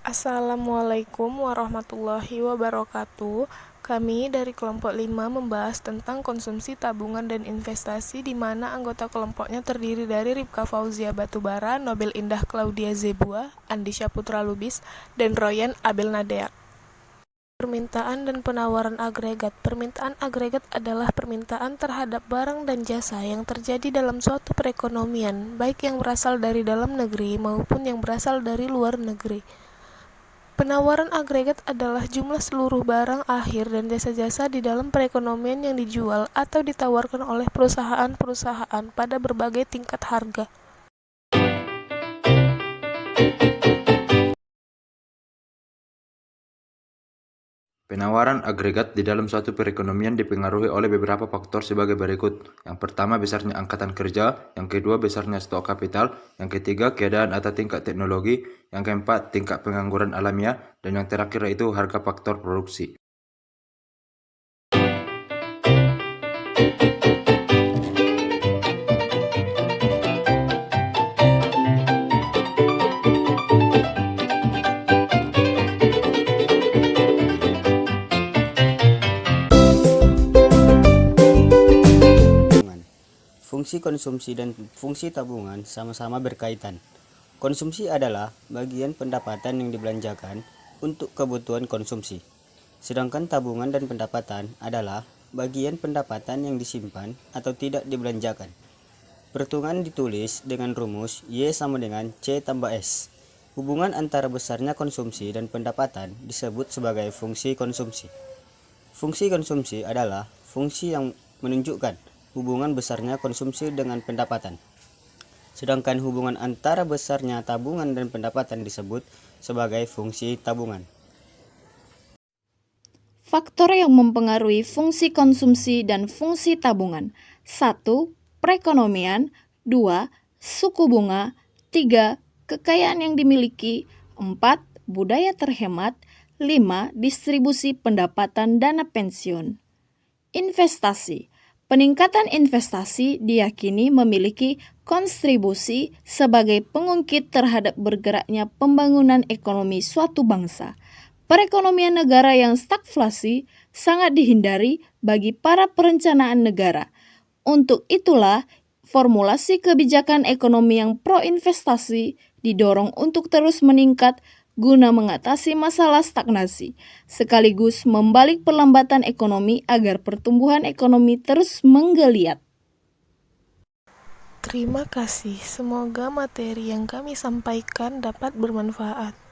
Assalamualaikum warahmatullahi wabarakatuh. Kami dari kelompok 5 membahas tentang konsumsi tabungan dan investasi di mana anggota kelompoknya terdiri dari Ripka Fauzia Batubara, Nobel Indah Claudia Zebua, Andisha Putra Lubis, dan Royan Abel Nadeak. Permintaan dan penawaran agregat. Permintaan agregat adalah permintaan terhadap barang dan jasa yang terjadi dalam suatu perekonomian, baik yang berasal dari dalam negeri maupun yang berasal dari luar negeri. Penawaran agregat adalah jumlah seluruh barang akhir dan jasa-jasa di dalam perekonomian yang dijual atau ditawarkan oleh perusahaan-perusahaan pada berbagai tingkat harga. Penawaran agregat di dalam suatu perekonomian dipengaruhi oleh beberapa faktor sebagai berikut. Yang pertama, besarnya angkatan kerja. Yang kedua, besarnya stok kapital. Yang ketiga, keadaan atau tingkat teknologi. Yang keempat, tingkat pengangguran alamiah. Dan yang terakhir itu harga faktor produksi. Fungsi konsumsi dan fungsi tabungan sama-sama berkaitan. Konsumsi adalah bagian pendapatan yang dibelanjakan untuk kebutuhan konsumsi. Sedangkan tabungan dan pendapatan adalah bagian pendapatan yang disimpan atau tidak dibelanjakan. Perhitungan ditulis dengan rumus Y sama dengan C tambah S. Hubungan antara besarnya konsumsi dan pendapatan disebut sebagai fungsi konsumsi. Fungsi konsumsi adalah fungsi yang menunjukkan hubungan besarnya konsumsi dengan pendapatan. Sedangkan hubungan antara besarnya tabungan dan pendapatan disebut sebagai fungsi tabungan. Faktor yang mempengaruhi fungsi konsumsi dan fungsi tabungan. 1. Perekonomian. 2. Suku bunga. 3. Kekayaan yang dimiliki. 4. Budaya terhemat. 5. Distribusi pendapatan dana pensiun. Investasi. Peningkatan investasi diyakini memiliki kontribusi sebagai pengungkit terhadap bergeraknya pembangunan ekonomi suatu bangsa. Perekonomian negara yang stagflasi sangat dihindari bagi para perencanaan negara. Untuk itulah, formulasi kebijakan ekonomi yang pro-investasi didorong untuk terus meningkat guna mengatasi masalah stagnasi, sekaligus membalik perlambatan ekonomi agar pertumbuhan ekonomi terus menggeliat. Terima kasih, semoga materi yang kami sampaikan dapat bermanfaat.